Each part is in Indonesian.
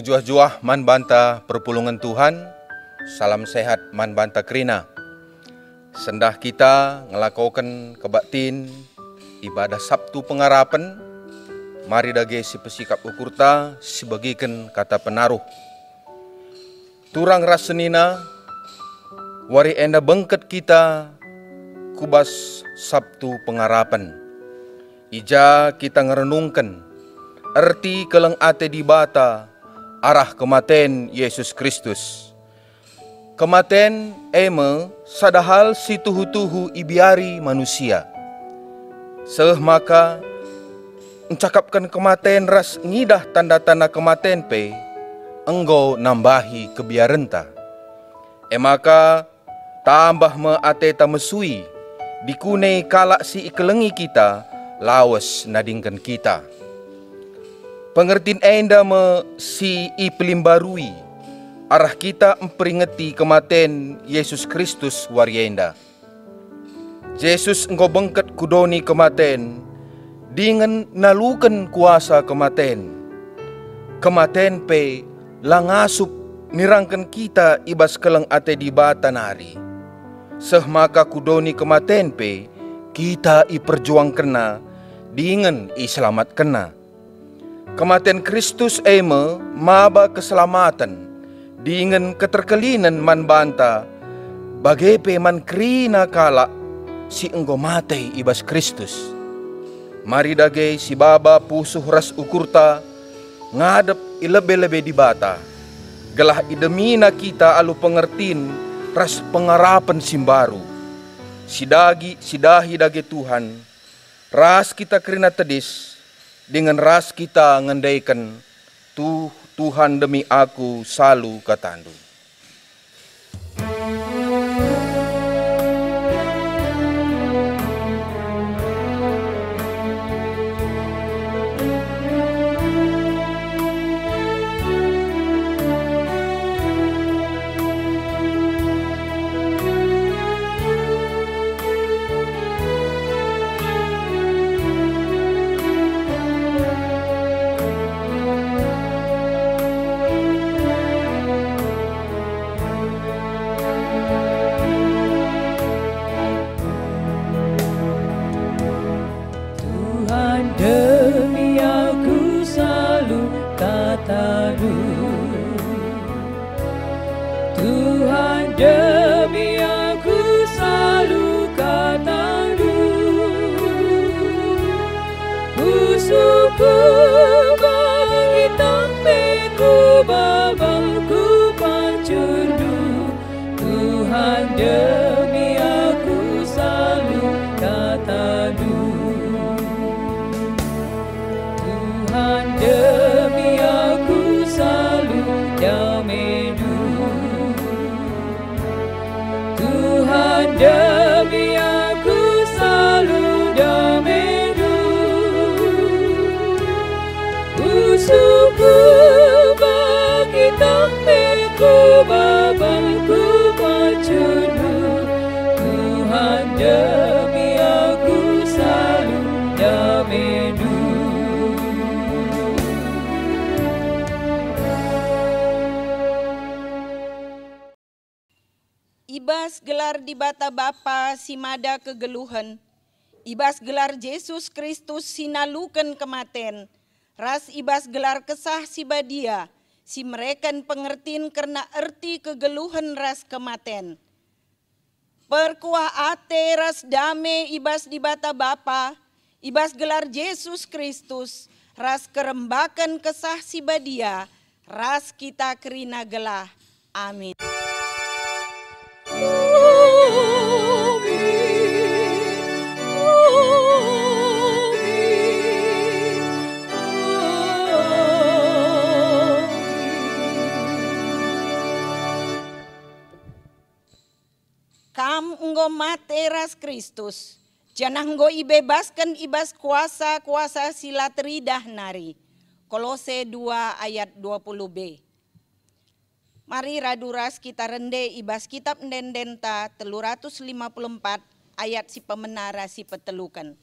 Mejuah-juah man banta perpulungan Tuhan, salam sehat man banta kerina. Sendah kita ngelakukan kebaktin ibadah Sabtu Pengharapan, mari dage si pesikap ukurta sebagikan kata penaruh. Turang rasenina, wari enda bengket kita kubas Sabtu Pengharapan. Ija kita ngerenungkan arti keleng ate di bata arah kematen Yesus Kristus. Kematen eme sadahal si tuhu-tuhu ibiari manusia. Seh maka encakapkan kematen ras ngidah tanda-tanda kematen pe enggo nambahi kebiarenta. Maka tambah me ate tamesui dikunei kalak si ikelengi kita lawas nadingkan kita. Pengertiin enda me si ipelimbarui arah kita memperingati kematen Yesus Kristus warienda. Yesus engkau bengket kudoni kematen dengan nalukan kuasa kematen. Kematen pe langasup nirangkan kita ibas keleng ate di bata nari. Seh maka kudoni kematen pe kita iperjuang kena dengan iselamat kena. Kematian Kristus eme maba keselamatan dengan keterkelinan man banta bagepe man krina kala si enggo matei ibas Kristus. Mari dage si baba pusuh ras ukurta ngadep ilebe-lebe di bata. Gelah idemina kita alu pengertin ras pengharapan simbaru. Sidahi dage Tuhan ras kita kerina tedis dengan ras kita ngendaikan Tuhan demi aku selalu katandu. Demi aku selalu katamu, Tuhan demi aku selalu katamu, musuhku bagi tampeku babalku pancurdu, Tuhan demi aku selalu katamu. Tuhan demi aku selalu damedu, Tuhan demi aku selalu damedu, musuhku bagi tampeku babalku pancurdu, Tuhan demi aku selalu damedu. Ibas gelar di bata Bapa simada kegeluhan, ibas gelar Yesus Kristus sinalukan kematen, ras ibas gelar kesah si badia, si mereken pengertin karena erti kegeluhan ras kematen. Perkuah ate ras dame ibas di bata Bapa, ibas gelar Yesus Kristus, ras kerembakan kesah si badia, ras kita kerina gelah. Amin. Kam enggo mate ras Kristus, janah enggo ibebaskan ibas kuasa-kuasa sila teridah nari. Kolose 2 ayat 20b. Mari raduras kita rende ibas kitab ndendenta 354 ayat si pemenara si petelukan.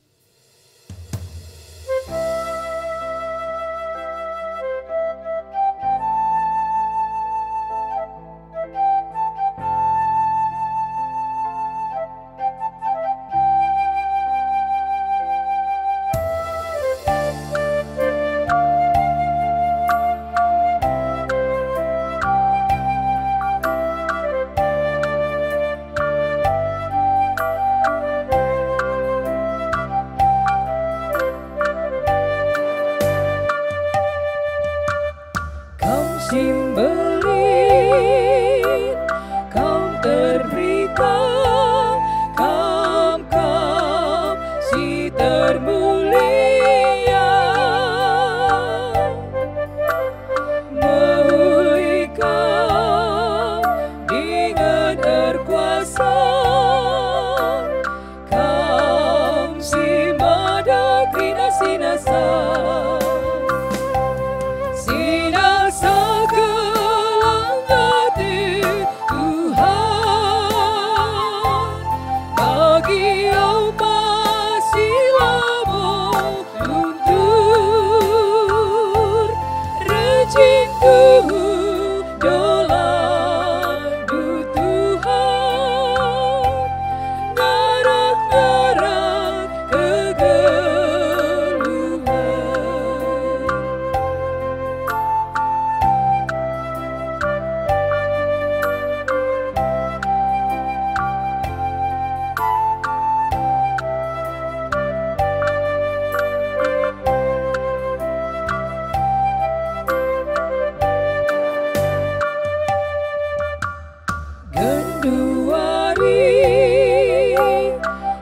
Kenduari,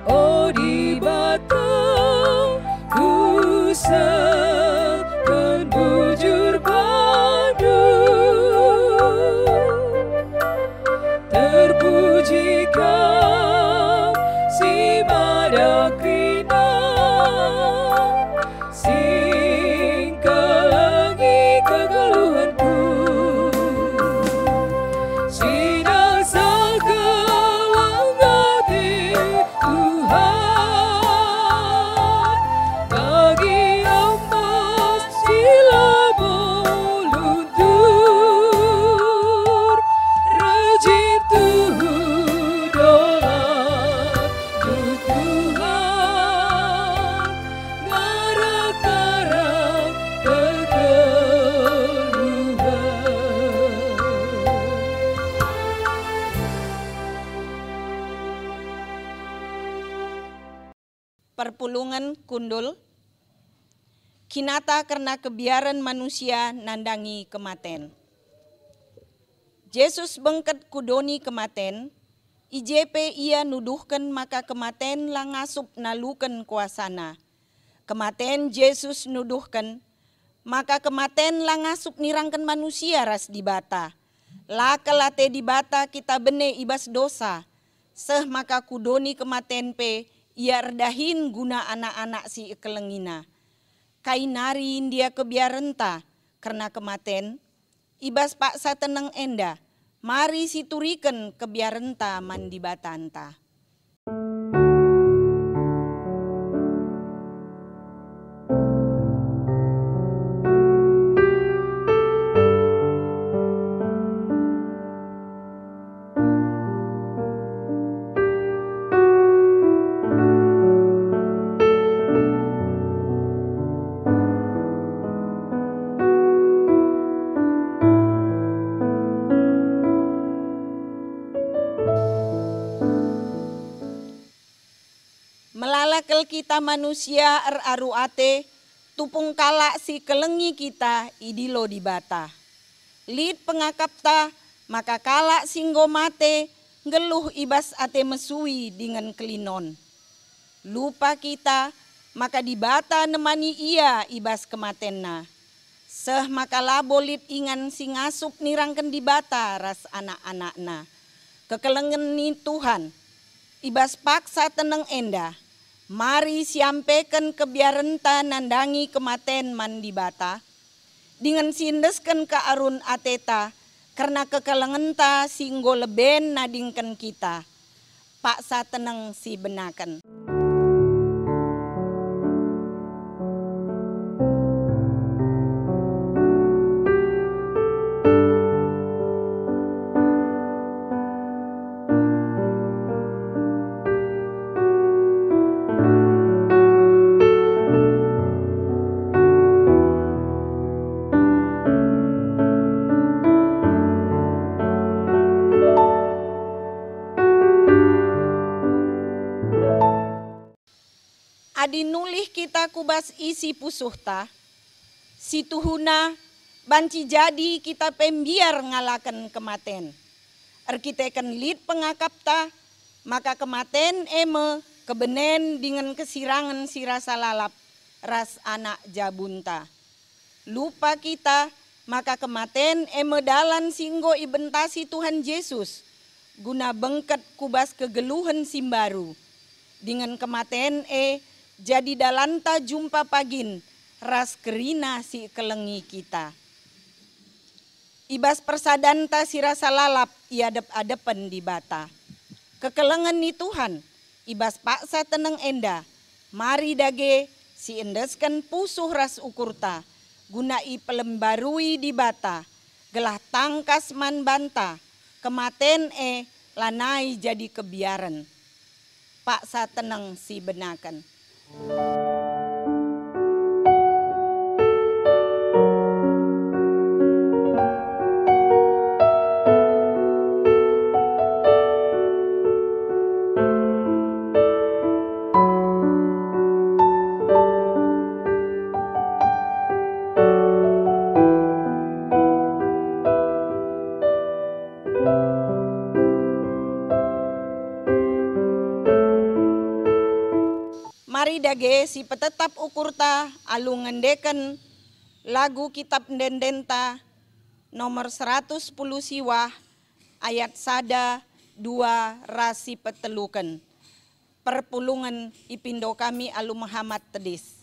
oh di batang kusakan bujur padu. Terpuji kau si Madakrina, singkalangi kegeluhanku. Sidang sekelangati Tuhan, bagi hamba sila meluntur. Rajin tuh doa tu Tuhan, ngarak-ngarak kegeluhan. Perpulungan kundul. Kinata karena kebiaran manusia nandangi kematen. Yesus bengket kudoni kematen, IJP ia nuduhkan maka kematen langasup nalukan kuasana. Kematen Yesus nuduhkan, maka kematen langasup nirangkan manusia ras di bata. Lakalate di bata kita bene ibas dosa, seh maka kudoni kematen pe ia redahin guna anak-anak si kelengina. Kainarin dia kebiarenta karena kematen, ibas paksa tenang enda, mari situriken kebiarenta mandi batanta. Melalakel kita manusia aruate, tupung kalak si kelengi kita idilo di bata. Lid pengakapta, maka kalak singgo mate, ngeluh ibas ate mesui dengan kelinon. Lupa kita, maka di bata nemani ia ibas kematenna. Seh maka labo lid ingan si ngasup nirangken di bata ras anak-anakna. Kekelengen ni Tuhan, ibas paksa teneng enda. Mari siampaikan kebiarenta nandangi kematen mandi bata, dengan sindesken ke arun ateta, karena kekelengenta singgo leben nadingken kita, paksa teneng si benaken. Adi nulih kita kubas isi pusuhta, si tuhuna banci jadi kita pembiar ngalakan kematen. Erkiteken lid pengakapta, maka kematen eme kebenen dengan kesirangan si rasa lalap ras anak jabunta. Lupa kita, maka kematen eme dalan singgo ibentasi Tuhan Yesus, guna bengket kubas kegeluhan simbaru. Dengan kematen jadi dalanta jumpa pagin ras kerina si kelengi kita. Ibas persadanta si rasa lalap iadep-adepen di bata. Kekelengan ni Tuhan, ibas paksa teneng enda, mari dage si endesken pusuh ras ukurta, guna i pelembarui di bata, gelah tangkas man banta, kematen lanai jadi kebiaran. Paksa teneng si benakan. Mari dage si petetap ukurta alu ngendeken lagu kitab dendenta nomor 110 siwah ayat 1, 2 rasi peteluken. Perpulungan ipindo kami alu Muhammad Tedis.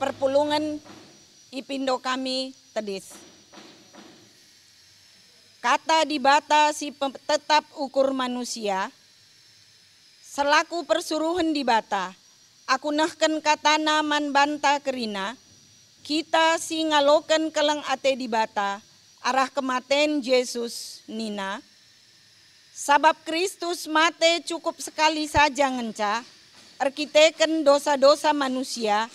Perpulungan ipindo kami Tedis. Kata dibata si tetap ukur manusia, selaku persuruhan dibata, aku nahken katana man banta kerina, kita si ngaloken keleng ate dibata, arah kematen Yesus nina. Sabab Kristus mate cukup sekali saja ngenca, erkiteken dosa-dosa manusia,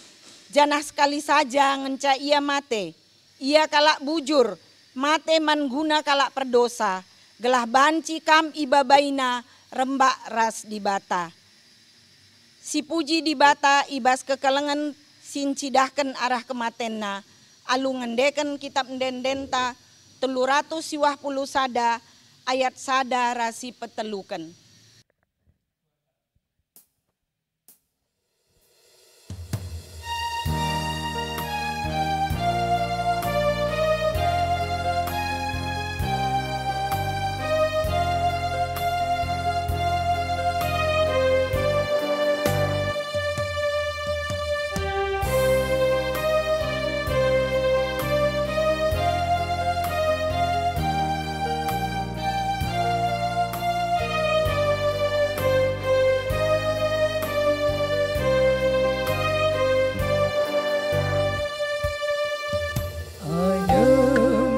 janah sekali saja ngenca ia mate, ia kalak bujur, mate man guna kalak perdosa, gelah banci kam ibabaina rembak ras dibata. Si puji di bata ibas kekelengan sincidahkan arah kematenna. Alu ngendeken kitab ndendenta 320 sada ayat sada rasi petelukan.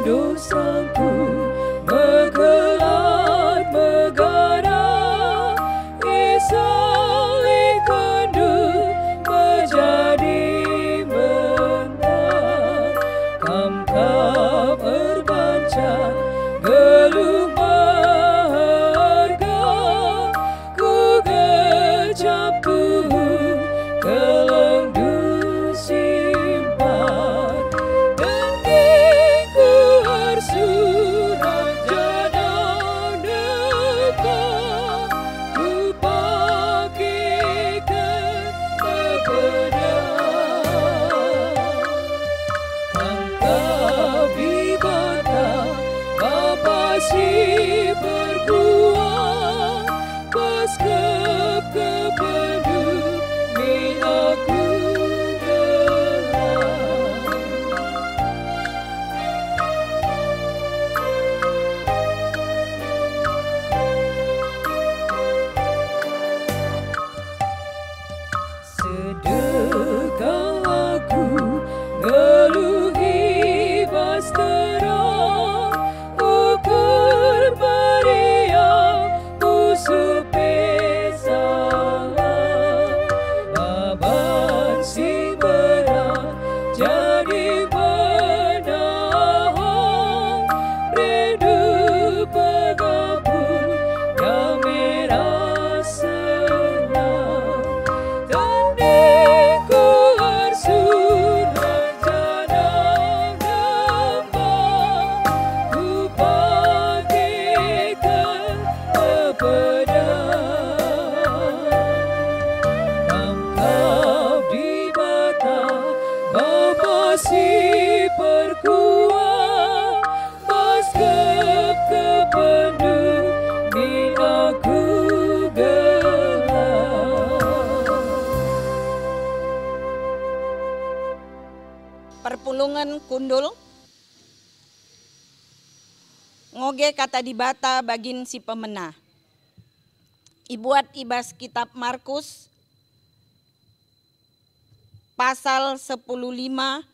Dosaku megelar megara, isang ikandu menjadi mentar, kamkap berbanca geluh marga, ku gejap tuhu kelengdu simpan. Surat jadau depan ku pakaikan kepada angkap di bata Bapa si berbuah pas kependu min aku geluhi bastera ukur Maria usupe salah baban si berat jadi benahong redu pegapun yang merah senang tandingku arsun si perkuat pas kependu min aku gelap. Perpulungan kundul ngoge kata di bata bagin si pemenah. Ibuat ibas kitab Markus pasal 15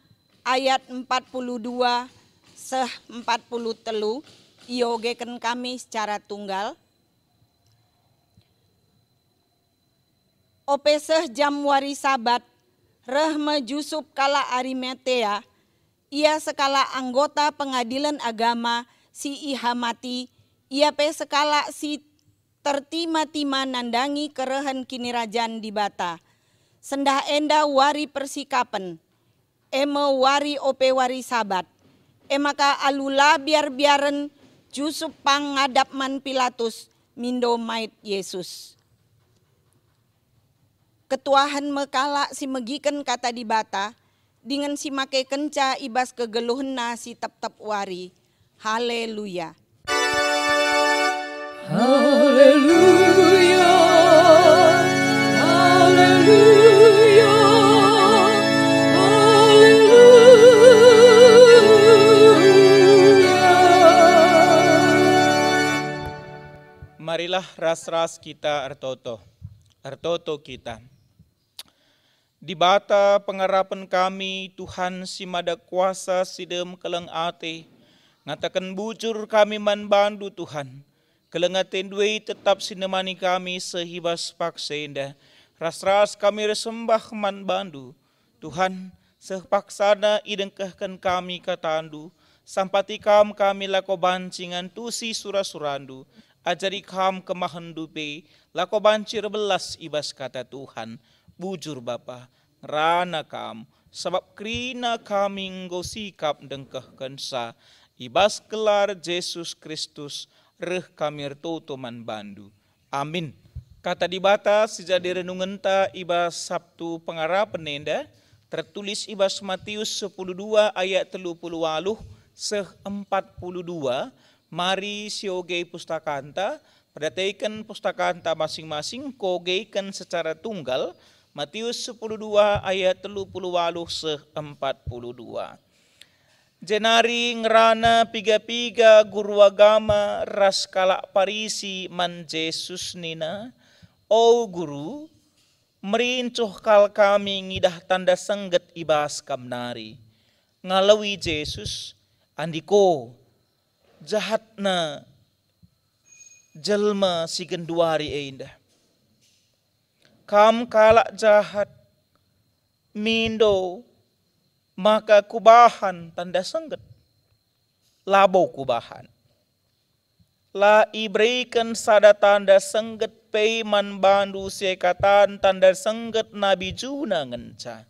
ayat 42 seh 43 iogeken kami secara tunggal. Ope seh jam wari sabat Rehme Jusup kala Arimatea, ia sekala anggota pengadilan agama si ihamati, ia pe sekala si tertima-tima nandangi kerehen kinirajan di bata. Sendah enda wari persikapen, eme wari ope wari sabat, emaka alula biar-biaren Jusup pang ngadap man Pilatus mindo mait Yesus. Ketuahan mekala si megiken kata di bata, dengan si make kenca ibas kegeluhna si tep-tep wari. Haleluya. Haleluya. Haleluya. Marilah ras-ras kita artoto kita. Di bata pengarapan kami Tuhan si mada kuasa sidem keleng ate, ngatakan bujur kami man bandu Tuhan, kelengaten duwe tetap sinemani kami sehibas paksenda, ras-ras kami resembah man bandu, Tuhan sepaksana idengkahkan kami katandu, sampati kami lako bancingan tusi surasurandu, ajari kemahendupe, lako bancir belas ibas kata Tuhan, bujur Bapa, rana sebab krina kami nggo sikap dengkeh kensa, ibas gelar Yesus Kristus, reh kami ertotoman bandu. Amin. Kata dibata sejadi renungenta ibas Sabtu pengarapan nenda, tertulis ibas Matius 12 ayat 38 se-42, mari sioge pustakanta, perdatakan pustakanta masing-masing, kogeikan secara tunggal, Matius 12 ayat 38 se-42. Jenari ngerana piga-piga guru agama ras kalak parisi man Jesus nina, o guru, merincuh kal kami ngidah tanda sengget ibas kamnari. Ngalawi Jesus, andiko, jahatna jelma si genduari eindah. Kam kalak jahat, mindo, maka kubahan tanda sengget. Labo kubahan. La iberikan sada tanda sengget peiman bandu sekatan tanda sengget Nabi Juna ngenca.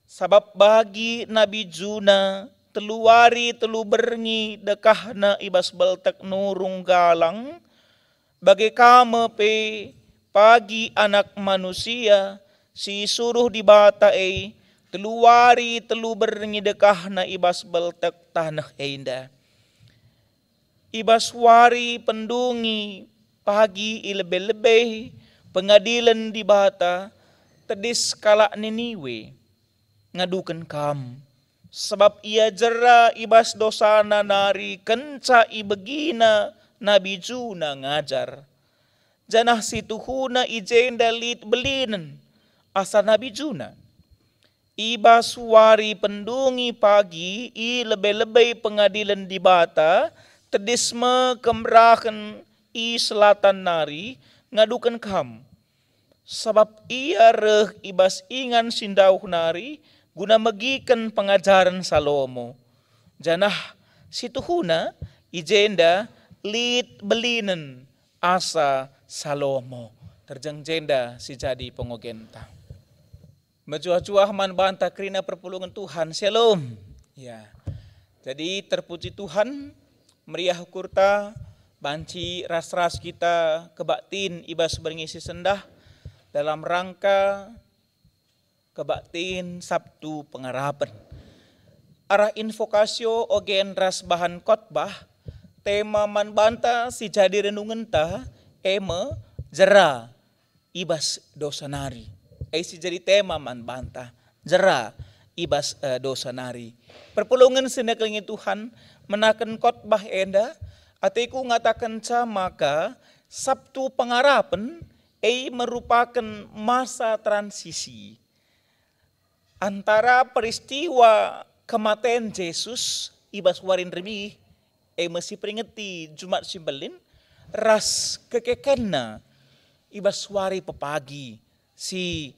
Sebab bagi Nabi Juna teluari telu berngi dekahna ibas beltek nurung galang. Bagi kame pe pagi anak manusia si suruh dibata teluari telu berngi dekahna ibas beltek tanah indah. Ibas wari pendungi pagi ilebe-lebe pengadilan di bata tedis kalak Niniwe ngadukan kam sebab ia jera ibas dosana nari kenca ibegina Nabi Juna ngajar janah situhuna ijenda lit belinen asa Nabi Juna ibas wari pendungi pagi ilebe-lebe pengadilan di bata tedisme kemerahan i selatan nari ngadukan kam. Sebab ia reh ibas ingan sindauh nari guna megikan pengajaran Salomo. Janah situhuna ijenda lit belinen asa Salomo. Terjang jenda si jadi pengogenta. Mejuah-juah man banta krina perpulungan Tuhan. Shalom. Ya. Jadi terpuji Tuhan. Meriah kurta, banci ras-ras kita kebaktin ibas berngisi sendah dalam rangka kebaktin Sabtu Pengarapan. Arah invokasio ogen ras bahan khotbah, tema man banta si jadi renungenta, jera ibas dosanari. Si jadi tema man banta, jera ibas dosanari. Perpulungan sineklingi Tuhan, menakan khotbah enda, atiku ngatakan maka Sabtu Pengarapan merupakan masa transisi antara peristiwa kematian Yesus ibas warin remi masih peringati Jumat Simbelin ras kekekena ibas wari pepagi si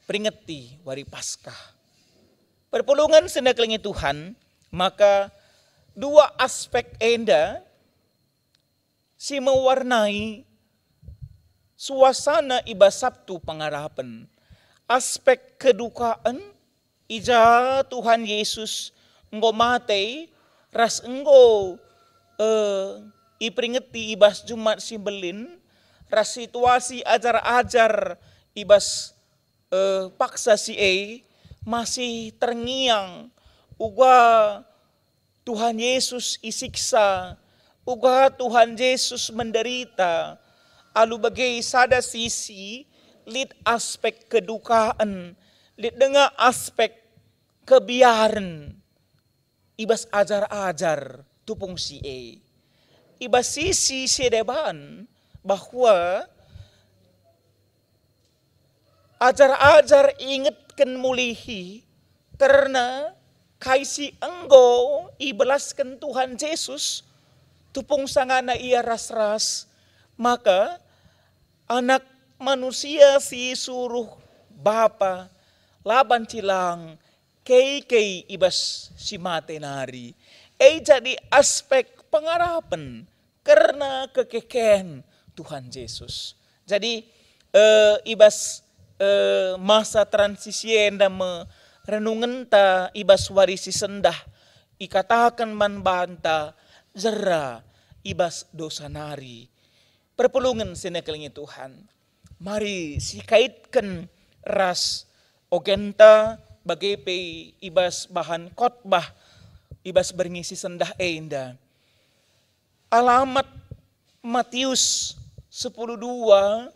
peringati wari Paskah. Perpulungan seneklingi Tuhan, maka dua aspek enda si mewarnai suasana ibas Sabtu Pengarapan. Aspek kedukaan ija Tuhan Yesus enggo mate ras enggo iperingeti ibas Jumat Simbelin ras situasi ajar-ajar ibas paksa si masih terngiang uga Tuhan Yesus isiksa, uga Tuhan Yesus menderita, alu bagai sada sisi lit aspek kedukaan, lit dengan aspek kebiaran, ibas ajar-ajar tupung si ibas sisi sedeban bahwa ajar-ajar ingatkan mulihi karena kaisi enggo ibelaskan Tuhan Yesus tupung sangana ia ras-ras maka anak manusia si suruh Bapa laban cilang kei ibas si matenari. Jadi aspek pengharapan karena kekekehan Tuhan Yesus. Jadi ibas masa transisi enda renungan ta ibas warisi sendah ikatakan man banta zera ibas dosa nari. Perpulungan sinekelingi Tuhan. Mari sikaitkan ras ogenta bagepe ibas bahan khotbah ibas berngisi sendah enda. Alamat Matius 10:2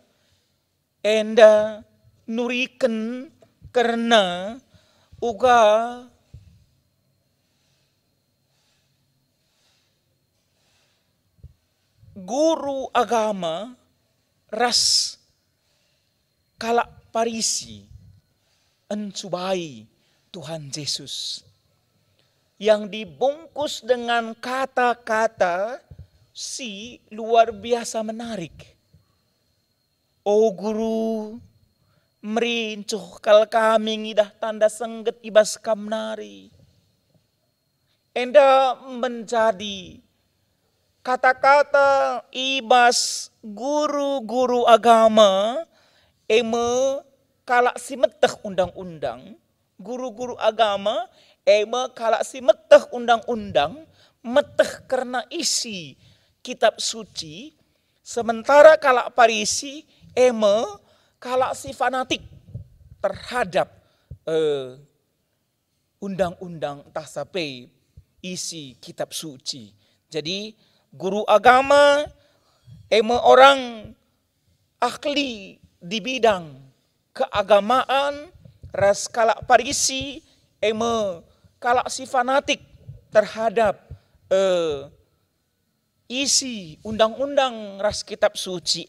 enda nuriken karena uga guru agama ras kalak Parisi encubai Tuhan Yesus yang dibungkus dengan kata-kata si luar biasa menarik. O guru, merincuh kal kami ngidah tanda sengget ibas kamnari. Enda menjadi kata-kata ibas guru-guru agama eme kalak si meteh undang-undang. Guru-guru agama eme kalak si meteh undang-undang, meteh karena isi kitab suci. Sementara kalak Parisi eme kalak si fanatik terhadap undang-undang entah sampai isi kitab suci. Jadi guru agama eme orang ahli di bidang keagamaan, ras kalak Parisi eme kalak si fanatik terhadap isi undang-undang ras kitab suci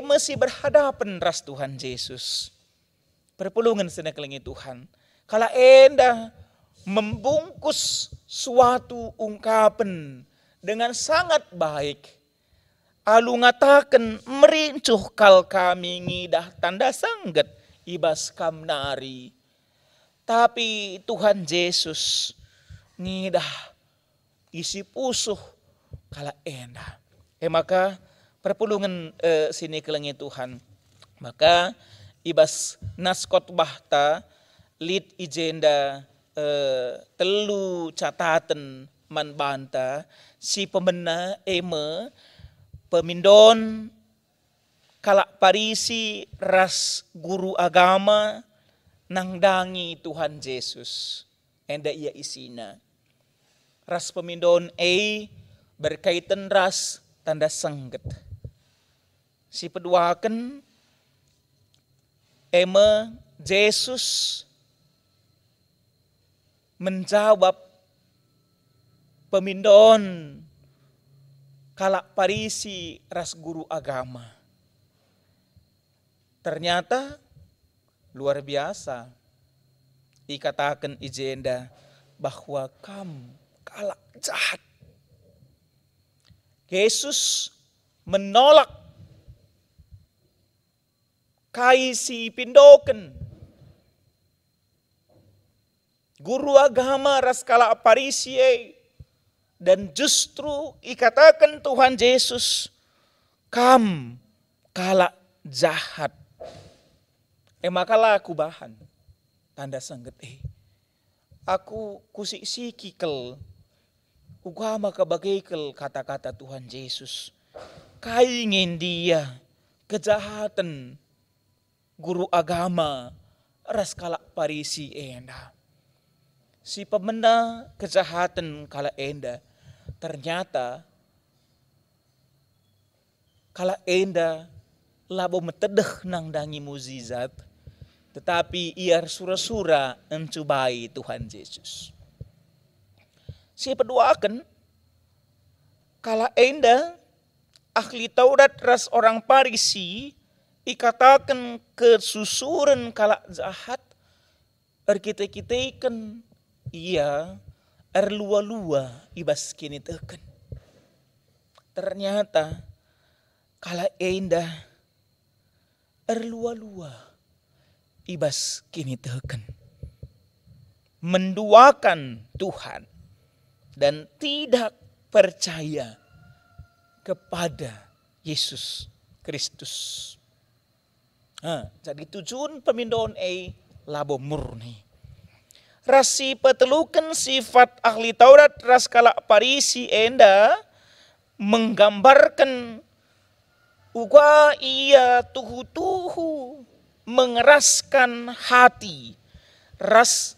masih berhadapan ras Tuhan Yesus. Perpulungan senekelingi Tuhan. Kala enda membungkus suatu ungkapan dengan sangat baik. Alu ngatakan merincuh kal kami ngidah tanda sangget ibas kamnari. Tapi Tuhan Yesus ngidah isi pusuh kala enda. Maka perpulungan sini kelengi Tuhan. Maka ibas naskot bahta lid ijenda telu catatan man banta si pemena eme pemindon kalak Parisi ras guru agama nangdangi Tuhan Yesus. Enda ia isina. Ras pemindon berkaitan ras tanda sengget. Si peduakan eme Yesus menjawab pemindon kalak Parisi ras guru agama. Ternyata luar biasa. Dikatakan ijenda bahwa kamu kalak jahat. Yesus menolak kaisi pindoken. Guru agama ras kalak Parisi dan justru ikatakan Tuhan Yesus kam kalak jahat. Makalah aku bahan tanda sangget aku kusik-sikikel ugama kabagaikel kata-kata Tuhan Yesus. Kaingin dia kejahatan guru agama ras kalak Parisi enda. Si pemena kejahatan kala enda ternyata kala enda labo metedeh nang dangi muzizat, tetapi ia sura-sura encubai Tuhan Yesus. Si peduakan kala enda ahli Taurat ras orang Parisi ikatakan kesusuran kala jahat erkite-kitekan ia erlua-lua ibas kini teken. Ternyata kala enda erlua-lua ibas kini teken. Menduakan Tuhan dan tidak percaya kepada Yesus Kristus. Jadi tujuan pemindahan labo murni. Rasi petelukan sifat ahli Taurat ras kalak Parisi enda menggambarkan uga ia tuhu-tuhu mengeraskan hati ras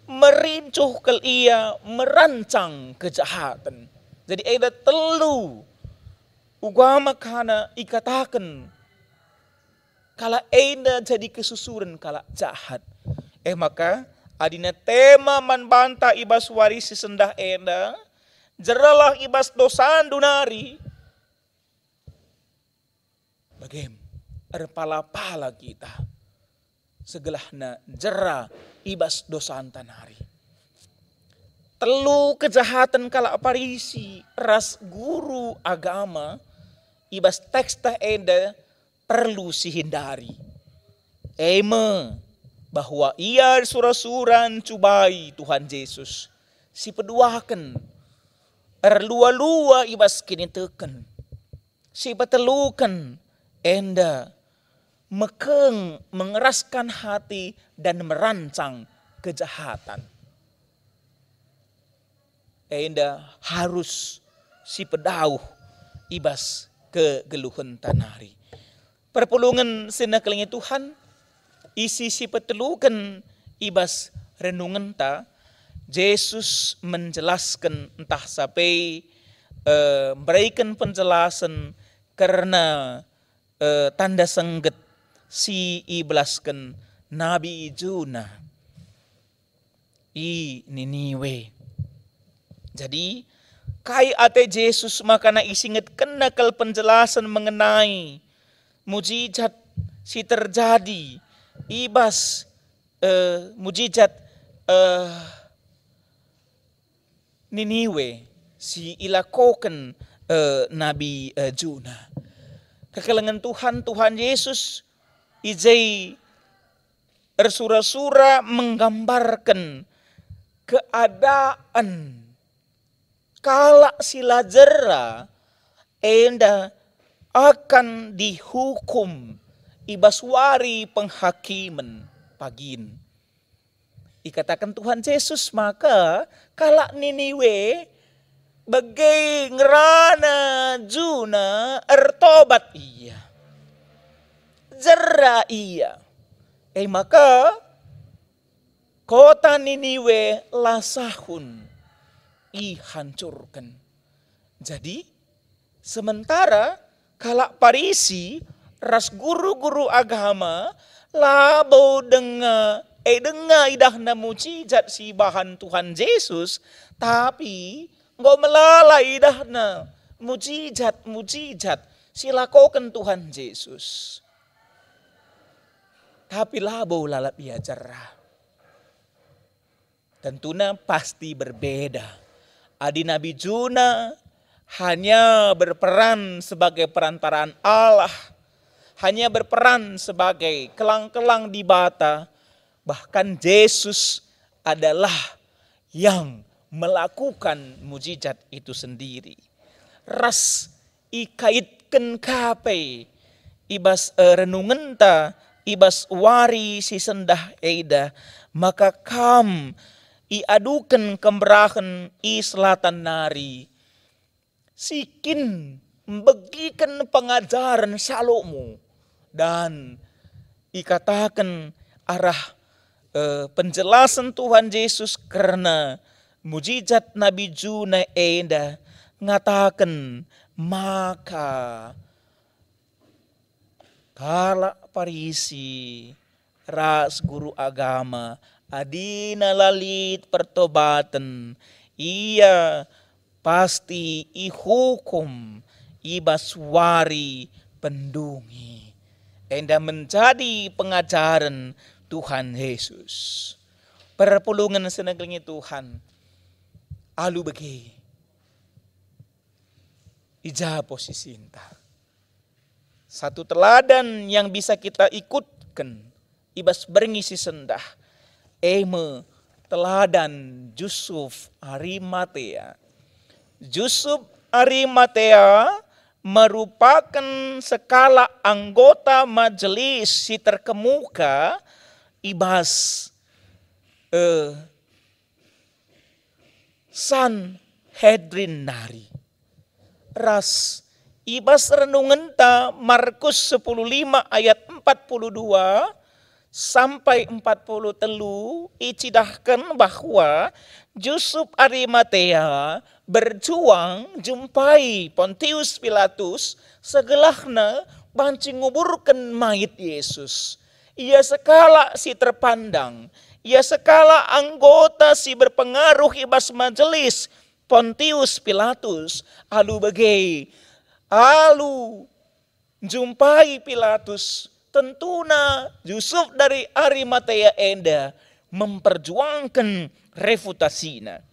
merincuh kel ia merancang kejahatan. Jadi enda telu uga makana ikatakan kala enda jadi kesusuran kala jahat. Maka adina tema manbanta ibas warisi sendah enda jeralah ibas dosan dunari. Bagaim erpala-pala kita segelahna jera ibas dosan tanari. Telu kejahatan kala Parisi ras guru agama ibas teks tah enda perlu dihindari. Bahwa ia surah-suran cubai Tuhan Yesus. Si peduakan erlua-lua ibas kini teken. Si petelukan enda mekeng mengeraskan hati dan merancang kejahatan. Enda harus si pedauh ibas kegeluhan tanari. Perpulungan senakeling Tuhan isi si petelukan ibas renungan ta Yesus menjelaskan entah sampai berikan penjelasan karena tanda sengget si iblaskan Nabi Juna i Niniwe. Jadi kai ate Yesus makana isinget kenakal penjelasan mengenai mujizat si terjadi ibas mujizat Niniwe si ilakokan Nabi Juna. Kekelengan Tuhan Yesus ijai ersura-sura menggambarkan keadaan kala si lajera enda akan dihukum ibas wari penghakiman pagin. Ikatakan Tuhan Yesus maka kala Niniwe bagai ngerana Juna ertobat iya. Jera iya. Maka kota Niniwe lasahun hancurkan. Jadi sementara kala Parisi ras guru-guru agama labo denga idahna mujizat si bahan Tuhan Yesus tapi nggak melalai idahna mujizat silakokan Tuhan Yesus. Tapi labo lalap ia cerah. Tentunya pasti berbeda. Adi Nabi Juna hanya berperan sebagai perantaraan Allah. Hanya berperan sebagai kelang-kelang di bata. Bahkan Yesus adalah yang melakukan mujizat itu sendiri. Ras ikaitkan kape ibas renungan ta ibas wari si sendah eida maka kam iadukan kemerahan i selatan nari sikin membagikan pengajaran salomo dan ikatakan arah penjelasan Tuhan Yesus karena mujizat Nabi Juna enda ngatakan maka kala Parisi ras guru agama adina lalit pertobatan ia pasti ihukum ibaswari pendungi enda menjadi pengajaran Tuhan Yesus. Perpulungan senegengnya Tuhan alu bagi ija posisi entah. Satu teladan yang bisa kita ikutkan ibas berngisi sendah. Eme teladan Yusuf Arimatea. Yusuf Arimatea merupakan skala anggota majelis si terkemuka ibas Sanhedrin nari. Ras ibas renungan ta Markus 10:5 ayat 42 sampai 43 icidahkan bahwa Yusuf Arimatea berjuang jumpai Pontius Pilatus segelahna banci nguburkan mayit Yesus. Ia sekala si terpandang, ia sekala anggota si berpengaruh ibas majelis Pontius Pilatus. Alu jumpai Pilatus, tentuna Yusuf dari Arimatea enda memperjuangkan refutasina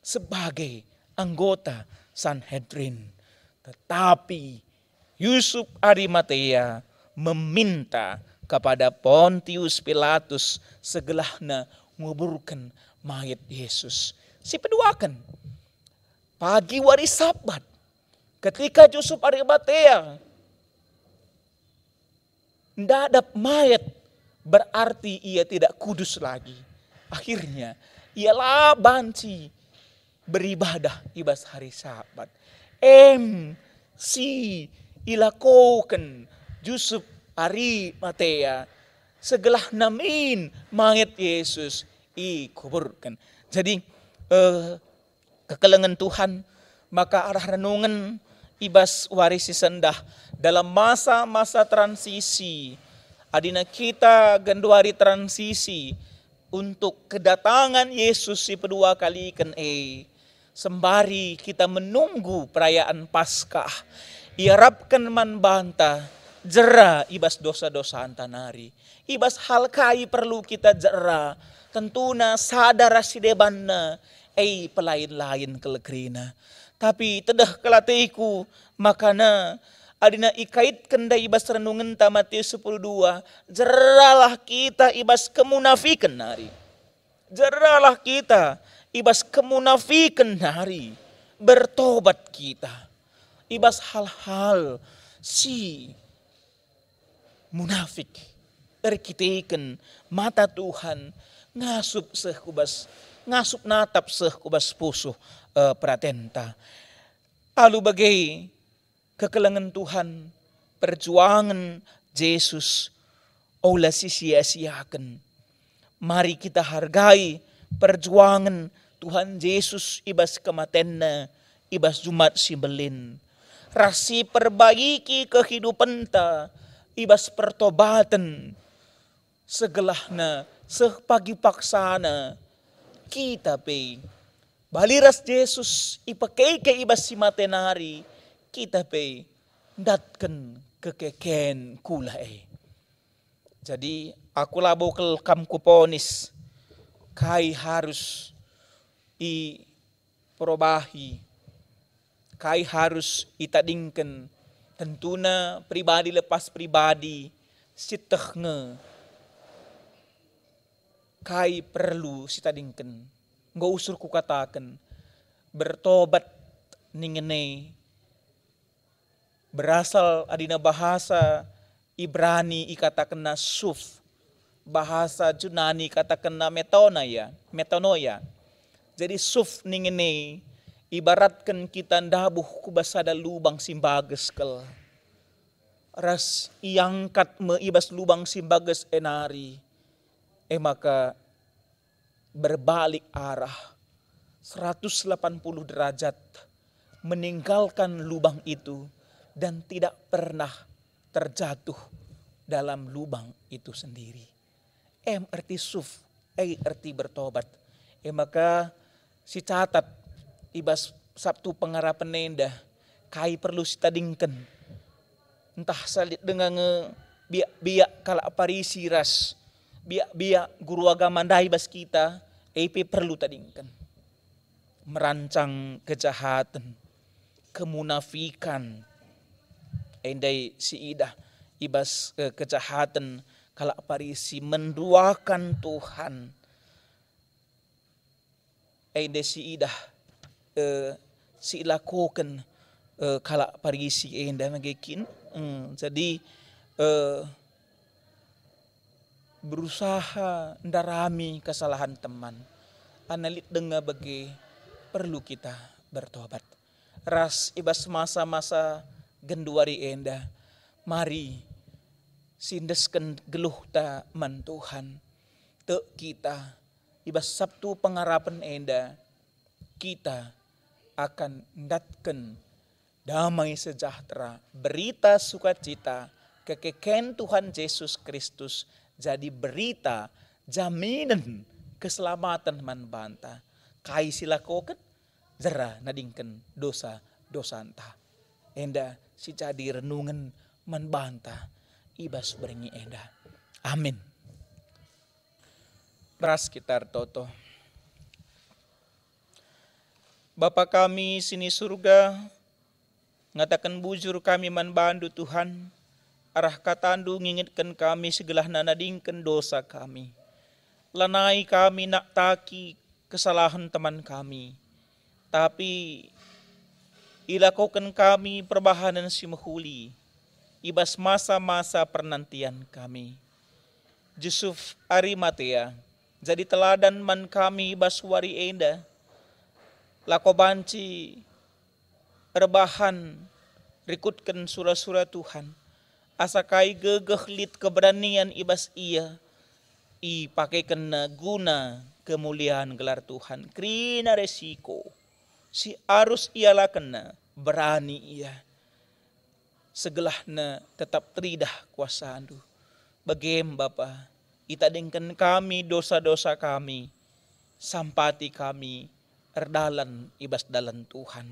sebagai anggota Sanhedrin. Tetapi Yusuf Arimatea meminta kepada Pontius Pilatus segelahna nguburkan mayat Yesus. Si peduakan pagi wari Sabat ketika Yusuf Arimatea ndadap mayat, berarti ia tidak kudus lagi. Akhirnya ialah banci beribadah ibas hari Sabat. Si ilakokan Yusuf Arimatea segelah namin mayat Yesus ikuburkan. Jadi kekelengan Tuhan, maka arah renungan ibas warisi sendah dalam masa-masa transisi. Adina kita genduari transisi untuk kedatangan Yesus si kedua kali sembari kita menunggu perayaan Paskah. Iarapkan man banta jera ibas dosa-dosa antanari. Ibas hal kai perlu kita jera. Tentuna sadar sidebanna pelain-lain kelekrina. Tapi tedah kelatiku makana adina ikaitkan da ibas renungan ta Matius 10:2. Jeralah kita ibas kemunafikan nari. Jeralah kita ibas kemunafikan nari. Bertobat kita. Ibas hal-hal si munafik. Erkiteken mata Tuhan ngasup natap kubas pusuh pratenta. Alu bagai kekelengan Tuhan, perjuangan Yesus olah sia-siakan. Mari kita hargai perjuangan Tuhan Yesus ibas kematenna, ibas Jumat Simbelin. Rasi perbaiki kehidupan ta, ibas pertobatan. Segelahna, sepagi paksana, kita baliras Yesus ipakai ke ibas si matenari, kita datken kekeken kula Jadi aku labo kelkam kuponis, kai harus perubahi, kai harus itadingken, tentuna pribadi lepas pribadi, sitehne, kai perlu sitadingken, nggak usur ku katakan, bertobat ningene, berasal adina bahasa Ibrani ikatakan suf, bahasa Yunani katakan metanoia. Jadi suf ningene ibaratkan kita ndabuh kubasada lubang simbages kel. Ras iangkat me ibas lubang simbages enari. Maka berbalik arah 180 derajat meninggalkan lubang itu dan tidak pernah terjatuh dalam lubang itu sendiri. Erti suf, erti bertobat. Maka si catat ibas Sabtu pengarapan nenda kai perlu sitadingken. Entah salit dengan biak kala parisi ras, biak guru agama dai bas kita, perlu tadingken. Merancang kejahatan, kemunafikan, endai si idah ibas kejahatan kalak parisi menduakan Tuhan. Si idah si lakukan kalak parisi enda magekin. Jadi berusaha ndarami kesalahan teman. Analit dengar bagi perlu kita bertobat. Ras ibas masa-masa genduari enda, mari sindesken geluh ta man Tuhan. Te kita ibas Sabtu pengarapan enda, kita akan datken damai sejahtera, berita sukacita, kekeken Tuhan Yesus Kristus jadi berita jaminan keselamatan man banta. Kai silakoken zera nadingken dosa anta. Enda si jadi renungan man banta ibas berengi enda. Amin. Beras kita toto. Bapa kami sini surga, ngatakan bujur kami man bandu Tuhan, arah katandu ngingetkan kami segelah nanadingkan dosa kami. Lanai kami nak taki kesalahan teman kami, tapi ilakukan kami perbahanan si mahuli, ibas masa-masa penantian kami. Yusuf Arimatea, jadi teladan man kami ibas wari enda, lako banci rebahan rikutkan surah-surah Tuhan, asakai gegehlit keberanian ibas ia, pakai kena guna kemuliaan gelar Tuhan. Krina resiko, si arus ialah kena berani ia, segelahna tetap teridah kuasa andu. Bagem Bapa, itadengkan kami dosa-dosa kami, sampati kami erdalan ibas dalan Tuhan.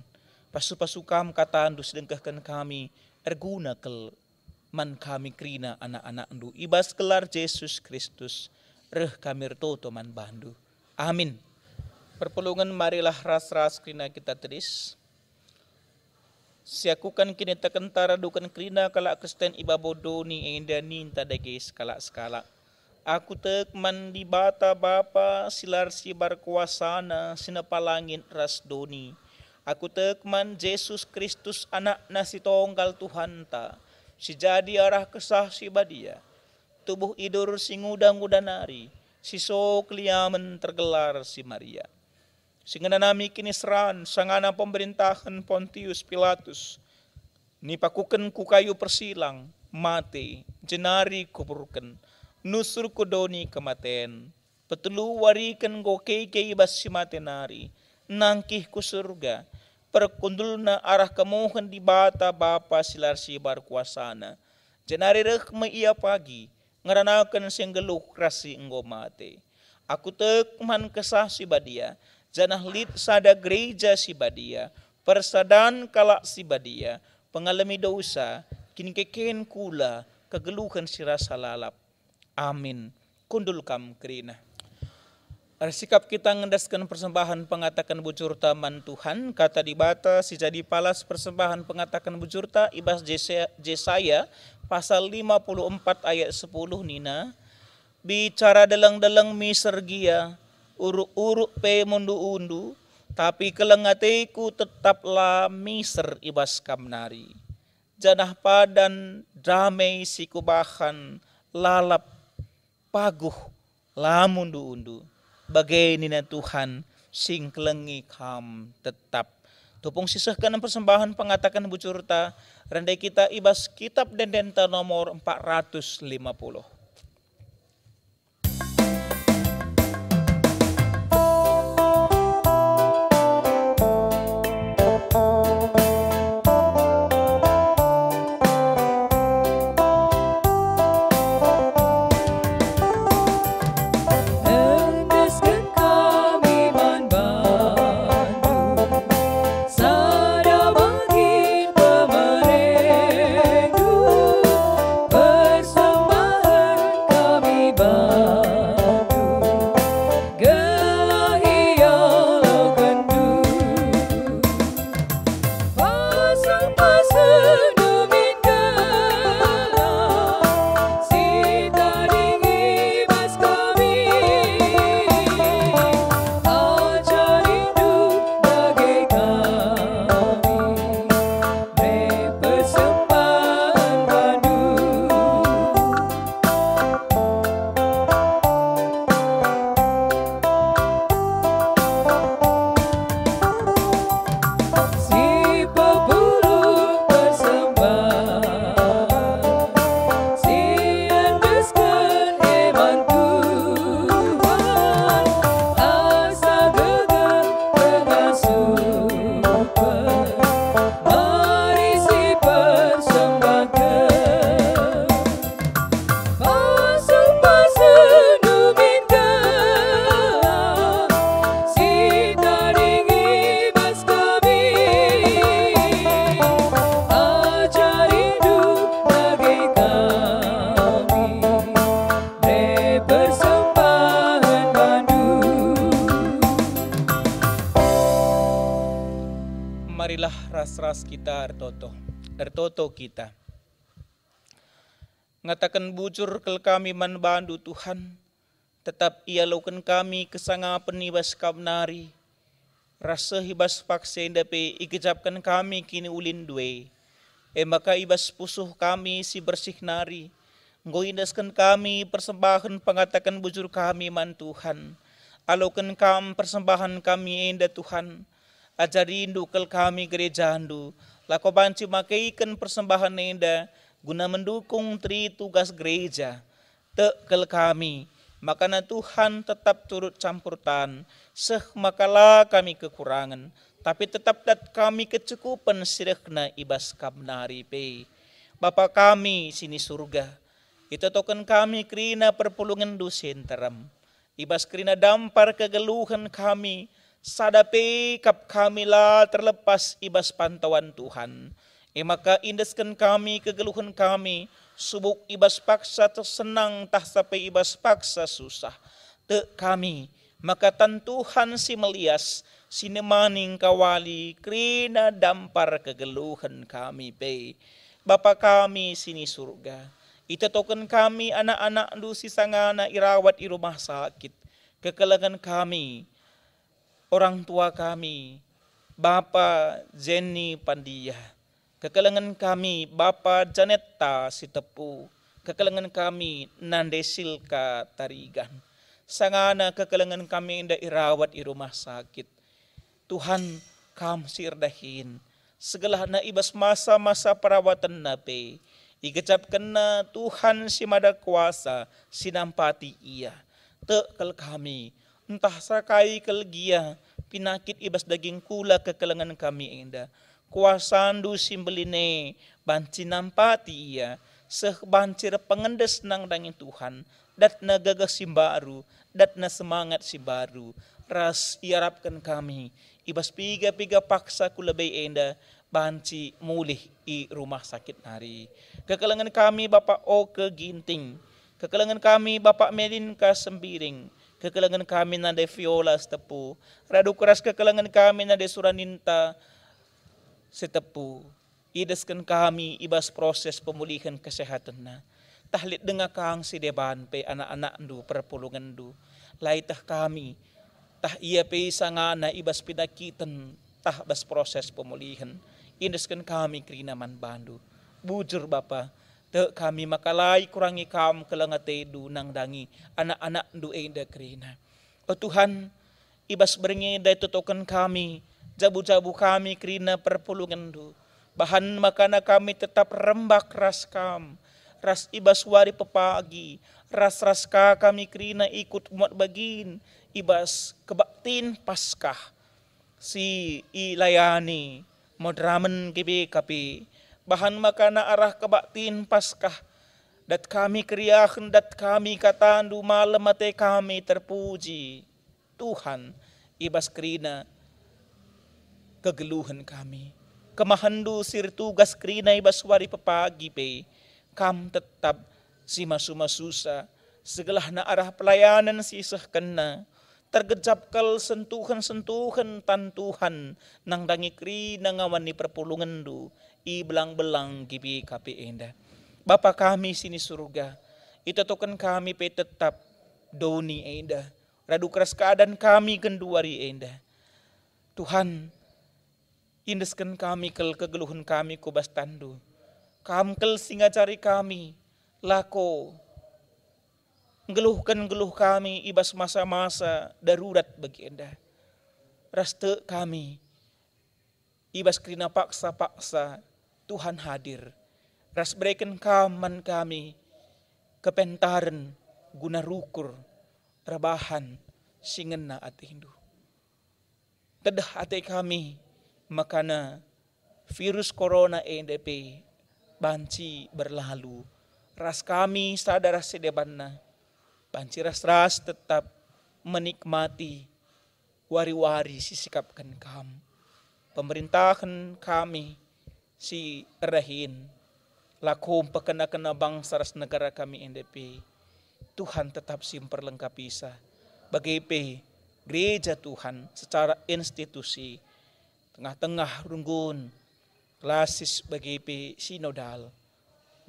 Pasu-pasukam kata andu sedengkahkan kami erguna kel man kami krina anak-anak andu ibas gelar Yesus Kristus reh kami ertoto man bandu. Amin. Perpulungan marilah ras-ras krina kita teris. Siakukan kini tekentara dukan krina kalak Kristen ibabodo ni enda ninta dagis skala-skala. Aku tek man di bata Bapa silar sibar kuasana sinapalangin ras doni. Aku tek man Yesus Kristus anak nasi tonggal Tuhan ta. Si jadi arah kesah si badia. Tubuh idur si ngudang-ngudanari. Si sok liamen tergelar si Maria. Singana nami kini seran sangana pemerintahan Pontius Pilatus. Nipakuken ku kayu persilang, mati, jenari kuburken, nusur kudoni kematen. Petelu wariken go keke ibas si matenari, nangkih ku surga. Perkundulna arah kemohon di bata Bapa silar sibar kuasana. Jenari rek ia pagi, ngeranakan senggeluh rasi enggo mate. Aku tek man kesah si badia, janah lit sada gereja si badia, persadan kalak si badia, pengalami dosa, kini keken kula, kegeluhan si rasa lalap. Amin. Kundul kam kerina. Sikap kita ngendaskan persembahan pengatakan bujurta man Tuhan, kata di bata si jadi palas persembahan pengatakan bujurta ibas Jesaya pasal 54 ayat 10 nina, bicara dalang-dalang misergia, uruk-uruk pe mundu-undu, tapi kelengateku tetaplah miser ibas kamnari. Janah padan damai si kubahan, lalap paguh lamundu-undu. Bagay na Tuhan sing kelengi kam tetap. Tupong sisahkan ng persembahan pengatakan bujurta, renday kita ibas kitab dendenta nomor 450. Persembahan marilah ras-ras kita ertoto kita. Ngatakan bujur kel kami manbandu Tuhan, tetap ia laukan kami kesangapan ibas kabnari, rasa ibas paksa dape ikejapkan kami kini ulin due, maka ibas pusuh kami si bersih nari, ngoindaskan kami persembahan pengatakan bujur kami man Tuhan, alaukan kam persembahan kami enda Tuhan, ajari indu kel kami gereja andu, lako banci makaikan persembahan enda, guna mendukung tugas gereja, kel kami, makana Tuhan tetap turut campurtan, makalah kami kekurangan, tapi tetap dat kami kecukupan sirekna ibas kabnari pe. Bapa kami sini surga, itu token kami kerina perpulungan dosen teram, ibas kerina dampar kegeluhan kami, sadape kap kami lah terlepas ibas pantauan Tuhan. Maka indeskan kami kegeluhan kami, subuk ibas paksa tersenang tah sampai ibas paksa susah. Kami, maka tan Tuhan si melias, si nemaning kawali, krina dampar kegeluhan kami pe. Bapa kami sini surga, itatokan kami anak-anak du si sangana irawat di rumah sakit, kekelangan kami, orang tua kami, Bapa Jenny Pandia, kekelangan kami Bapa Janetta Sitepu, kekelangan kami Nandesilka Tarigan, sangana kekelangan kami indah irawat di rumah sakit. Tuhan kam sirdahin, segala na ibas masa-masa perawatan nape, igecapkan na Tuhan si mada kuasa sinampati ia, kel kami, entah sakai kelgia, pinakit ibas daging kula kekelangan kami indah. Kuasandu simbeline banci nampati ia bancir pengendes nang dangin Tuhan dat na gagas simbaru dat na semangat si baru ras iarapkan kami ibas piga-piga paksa kulabay enda banci mulih i rumah sakit nari. Kekelangan kami Bapak Oke Ginting, kekelangan kami Bapak Melin Kasembiring, kekelangan kami nade Viola Stepu, radu keras kekelangan kami nade Suraninta Setepu, ideskan kami ibas proses pemulihan kesehatan na. Tahlit dengar kang si deban pe anak-anak du perpulungan du. Laitah kami, tah ia pe sangana ibas pinakitan, tah bas proses pemulihan. Ideskan kami kerinaman bandu. Bujur Bapa, kami makalai kurangi kam kelangate du nang dangi anak-anak du enda kerina. O Tuhan, ibas beringeda tutokan kami, jabu-jabu kami kerina perpulungan du. Bahan makana kami tetap rembak ras kam. Ras ibas wari pepagi. Ras-ras kami kerina ikut umat bagin. Ibas kebaktin paskah. Si ilayani modramen GBKP. Bahan makana arah kebaktin paskah. Dat kami kriahan, dat kami katandu malam mate kami terpuji. Tuhan ibas kerina kegeluhan kami. Kemahandu sir tugas kerina ibaswari pepagi pe. Kam tetap si masu-masusa. Segala na arah pelayanan sisah kena. Tergejapkal sentuhan-sentuhan tantuhan. Nang dangi kerina ngawan ni perpulungan du. I belang-belang gibi kapi enda. Bapa kami sini surga. Itatokan kami pe tetap doni enda. Radu keras keadaan kami genduari enda. Tuhan, indeskan kami kel kegeluhan kami kubas tandu. Kam kel singa cari kami, lako. Geluh kami ibas masa-masa darurat bagi enda. Raste kami, ibas kerina paksa-paksa, Tuhan hadir. Ras berikan kaman kami, kepentaran, guna rukur, rebahan, singena atindu. Tedah ate kami, makana virus corona ENDP banci berlalu. Ras kami sadar sedebanna, banci ras tetap menikmati wari-wari sisikapkan kam. Pemerintahan kami si rahin, lakom pakana-kana bangsa ras negara kami ENDP. Tuhan tetap simperlengkapi sa. Bagai pe gereja Tuhan secara institusi tengah-tengah runggun klasis bagi sinodal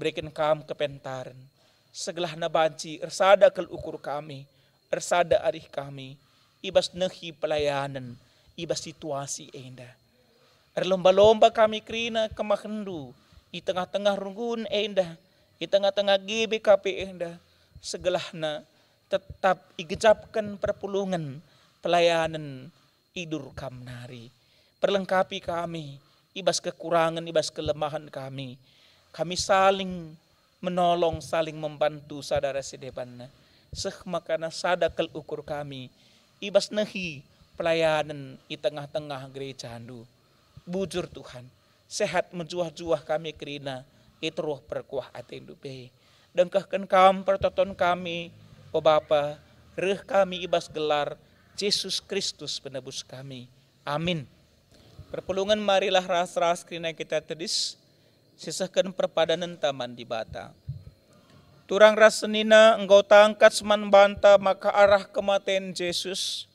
berikan kam kepentaran segelah nabanci ersada kel ukur kami ersada arih kami ibas nehi pelayanan ibas situasi enda erlomba-lomba kami krina kemahendu i tengah-tengah runggun enda i tengah-tengah GBKP enda segelahna tetap igejapkan perpulungan pelayanan idur kamnari perlengkapi kami ibas kekurangan ibas kelemahan kami saling menolong saling membantu saudara sedebanna makana sadakel ukur kami ibas nehi pelayanan i tengah-tengah gereja handu bujur Tuhan sehat menjuah-juah kami kerina itruh perkuah atendu be dengkahkan kam pertoton kami o Bapa reh kami ibas gelar Yesus Kristus penebus kami amin. Perpulungan marilah ras-ras kerina kita tedis sisahkan perpadanan taman di bata turang rasenina engkau tangkat seman banta maka arah kematian Yesus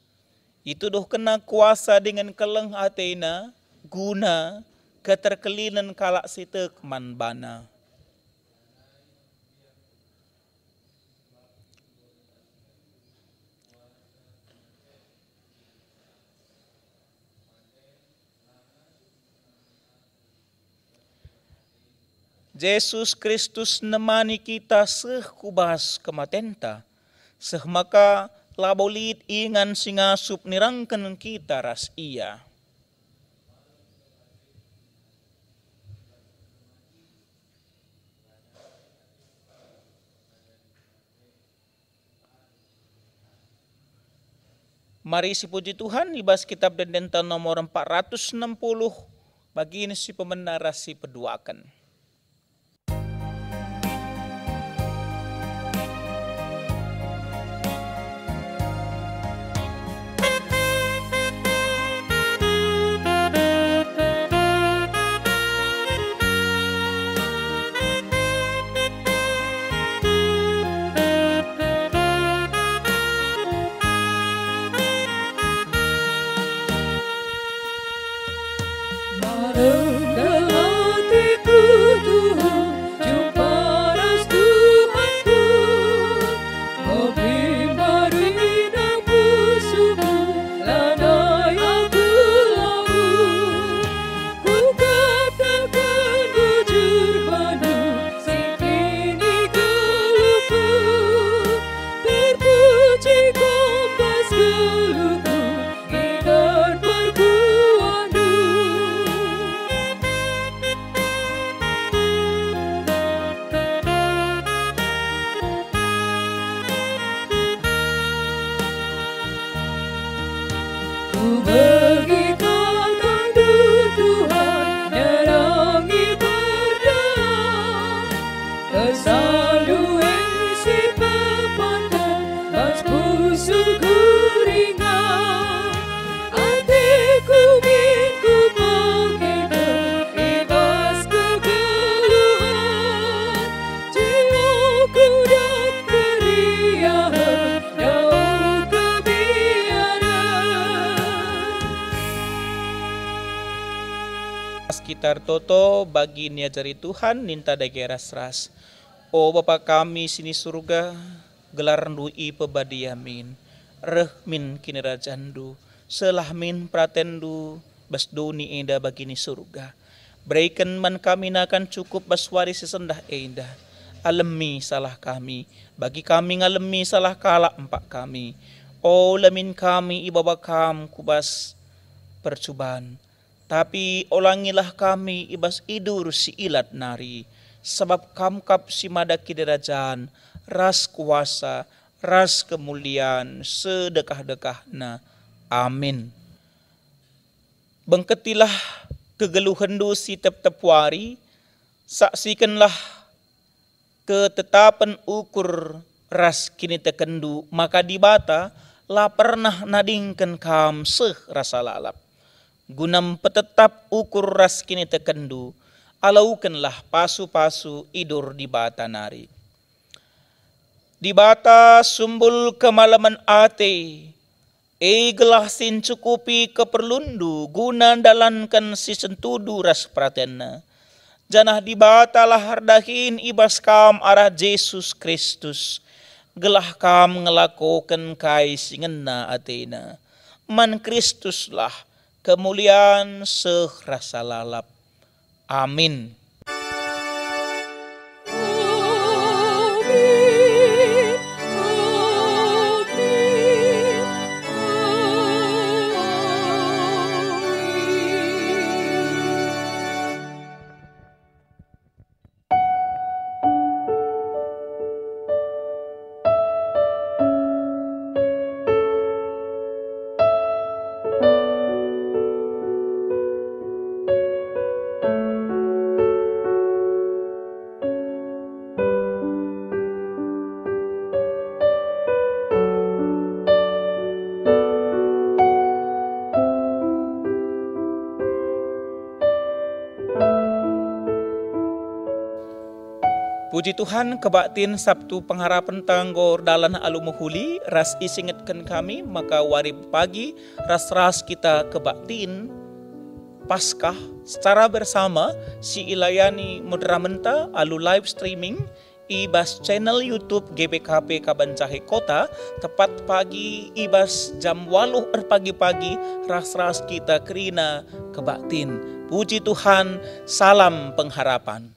itu doh kena kuasa dengan keleng atena guna keterkelinan kalak site keman bana. Yesus Kristus nemani kita kubas kematenta, maka labolit ingan singasup nirangkan kita ras ia. Mari si puji Tuhan ibas kitab Dendenta nomor 460 bagi ini si pemenara si peduakan. Sekitar toto bagi niajari Tuhan ninta dageras ras. O Bapa kami sini surga, gelar ndui pebadiamin, rehmin kini rajandu, selahmin pratendu, basduni enda bagini surga. Berikan man kami nakan cukup baswari sesendah enda, alemi salah kami, bagi kami ngalemi salah kala empak kami. O lamin kami ibaba kam kubas percubaan. Tapi olangilah kami ibas idur si ilat nari, sebab kamkap si madaki derajaan, ras kuasa, ras kemuliaan, sedekah-dekahna. Amin. Bengketilah kegeluhan si tep-tepwari, saksikanlah ketetapan ukur ras kini tekendu, maka dibata la pernah nadingkan kam seh rasa lalap. Gunam petetap ukur ras kini tekendu, alaukanlah pasu-pasu idur di bata nari. Di bata sumbul kemalaman ate, gelah sin cukupi keperlundu guna dalankan si sentudu ras pratena. Janah dibatalah hardahin ibas kam arah Yesus Kristus. Gelah kam ngelakokan kai singena atena. Man Kristus lah kemuliaan sehrasa lalap. Amin. Puji Tuhan, kebaktin Sabtu pengharapan tanggor dalan alumuhuli ras isingetkan kami maka wari pagi ras kita kebaktin Paskah secara bersama si ilayani modramenta alu live streaming ibas channel YouTube GBKP Kabanjahe Kota tepat pagi ibas jam 8 pagi-pagi ras kita kerina kebaktin. Puji Tuhan, salam pengharapan.